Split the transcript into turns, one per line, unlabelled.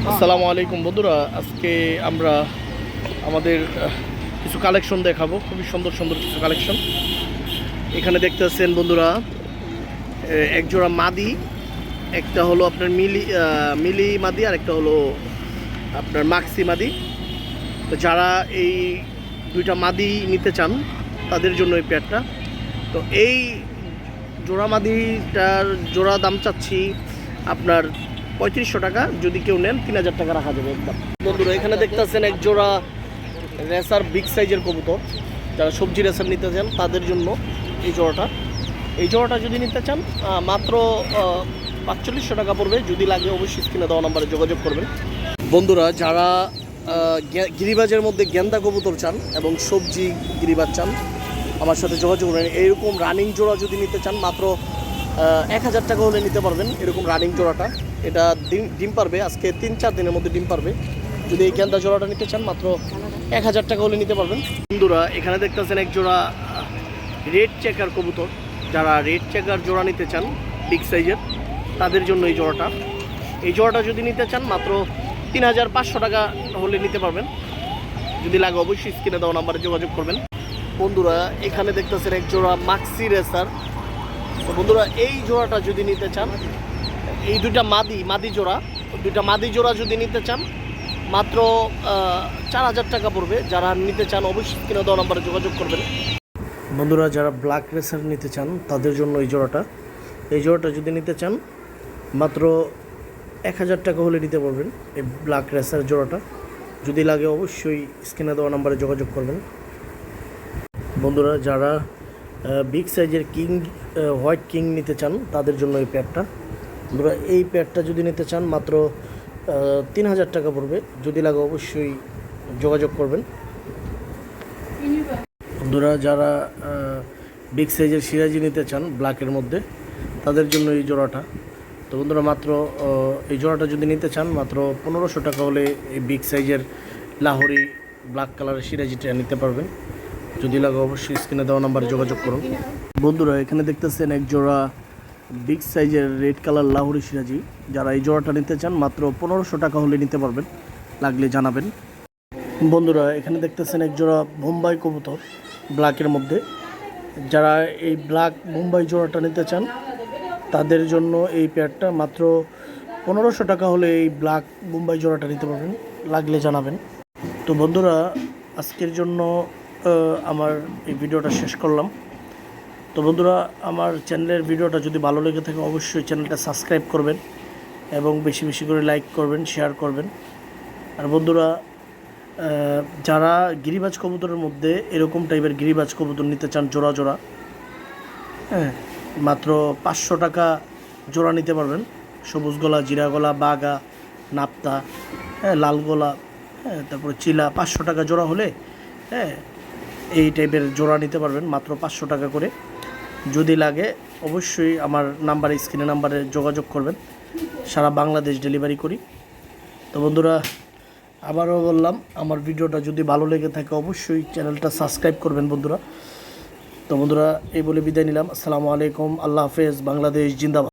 আসসালামু আলাইকুম বন্ধুরা, আজকে আমরা আমাদের কিছু কালেকশন দেখাবো। খুবই সুন্দর সুন্দর কিছু কালেকশন এখানে দেখতে পাচ্ছেন বন্ধুরা। এক জোড়া মাদি, একটা হলো আপনার মিলি মাদি আর একটা হলো আপনার মাক্সি মাদি। তো যারা এই দুইটা মাদি নিতে চান তাদের জন্য এই পেয়ারটা। তো এই জোড়া মাদিটার জোড়া দাম চাচ্ছি আপনার 3500 টাকা। যদি কেউ নেন 3000 টাকা রাখা যাবে একদম। বন্ধুরা এখানে দেখতেছেন এক জোড়া রেসার বিগ সাইজের কবুতর। যারা সবজি রেসার নিতে চান তাদের জন্য এই জোড়াটা যদি নিতে চান মাত্র 4500 টাকা পড়বে। যদি লাগে অবশ্যই স্ক্রিনে দেওয়া নাম্বারে যোগাযোগ করবেন। বন্ধুরা যারা গিরিবাজের মধ্যে গেন্দা কবুতর চান এবং সবজি গিরিবাজ চান আমার সাথে যোগাযোগ করবেন। এইরকম রানিং জোড়া যদি নিতে চান মাত্র 1000 টাকা হলে নিতে পারবেন। এরকম রানিং জোড়াটা এটা ডিম পারবে, আজকে 3-4 দিনের মধ্যে ডিম পারবে। যদি এই গেন্দা জোড়াটা নিতে চান মাত্র 1000 টাকা হলে নিতে পারবেন। বন্ধুরা এখানে দেখতেছেন এক জোড়া রেড চেকার কবুতর। যারা রেড চেকার জোড়া নিতে চান বিগ সাইজের তাদের জন্য এই জোড়াটা যদি নিতে চান মাত্র 3500 টাকা হলে নিতে পারবেন। যদি লাগে অবশ্যই স্ক্রিনে দেওয়া নাম্বারে যোগাযোগ করবেন। বন্ধুরা এখানে দেখতেছেন এক জোড়া মাক্সি রেসার। তো বন্ধুরা এই জোড়াটা যদি নিতে চান, এই দুইটা মাদি জোড়া যদি নিতে চান মাত্র 4000 টাকা পড়বে। যারা নিতে চান অবশ্যই স্ক্রিনে দেওয়া নাম্বারে যোগাযোগ করবেন। বন্ধুরা যারা ব্ল্যাক রেসার নিতে চান তাদের জন্য এই জোড়াটা যদি নিতে চান মাত্র 1000 টাকা হলে নিতে পারবেন। এই ব্ল্যাক রেসার জোড়াটা যদি লাগে অবশ্যই স্ক্রিনে দেওয়া নাম্বারে যোগাযোগ করবেন। বন্ধুরা যারা বিগ সাইজের হোয়াইট কিং নিতে চান তাদের জন্য এই পেয়ারটা। বন্ধুরা এই পেয়ারটা যদি নিতে চান মাত্র 3000 টাকা পড়বে। যদি লাগে অবশ্যই যোগাযোগ করবেন। বন্ধুরা যারা বিগ সাইজের সিরাজি নিতে চান ব্ল্যাকের মধ্যে তাদের জন্য এই জোড়াটা। তো বন্ধুরা মাত্র এই জোড়াটা যদি নিতে চান মাত্র 1500 টাকা হলে এই বিগ সাইজের লাহোরি ব্ল্যাক কালারের সিরাজিটা নিতে পারবেন। যদি লাগে অবশ্যই স্ক্রিনে দেওয়া নাম্বারে যোগাযোগ করুন। বন্ধুরা এখানে দেখতেছেন এক জোড়া বিগ সাইজের রেড কালার লাহোরি সিরাজি। যারা এই জোড়াটা নিতে চান মাত্র 1500 টাকা হলে নিতে পারবেন, লাগলে জানাবেন। বন্ধুরা এখানে দেখতেছেন এক জোড়া বোম্বাই কবুতর ব্ল্যাকের মধ্যে। যারা এই ব্ল্যাক বোম্বাই জোড়াটা নিতে চান তাদের জন্য এই পেয়ারটা মাত্র 1500 টাকা হলে এই ব্ল্যাক বোম্বাই জোড়াটা নিতে পারবেন, লাগলে জানাবেন। তো বন্ধুরা আজকের জন্য আমার এই ভিডিওটা শেষ করলাম। তো বন্ধুরা আমার চ্যানেলের ভিডিওটা যদি ভালো লেগে থাকে অবশ্যই চ্যানেলটা সাবস্ক্রাইব করবেন এবং বেশি বেশি করে লাইক করবেন, শেয়ার করবেন। আর বন্ধুরা যারা গিরিবাজ কবুতরের মধ্যে এরকম টাইপের গিরিবাজ কবুতর নিতে চান জোড়া মাত্র 500 টাকা জোড়া নিতে পারবেন। সবুজ গলা, জিরা গলা, বাগা, নাপ্তা, লাল গলা, তারপরে চিলা 500 টাকা জোড়া হলে এই টাইপের জোড়া নিতে পারবেন মাত্র 500 টাকা করে। যদি লাগে অবশ্যই আমার স্ক্রিনে নাম্বারে যোগাযোগ করবেন। সারা বাংলাদেশ ডেলিভারি করি। তো বন্ধুরা আবারও বললাম আমার ভিডিওটা যদি ভালো লেগে থাকে অবশ্যই চ্যানেলটা সাবস্ক্রাইব করবেন বন্ধুরা। তো বন্ধুরা এই বলে বিদায় নিলাম। আসসালামু আলাইকুম, আল্লাহ হাফেজ, বাংলাদেশ জিন্দাবাদ।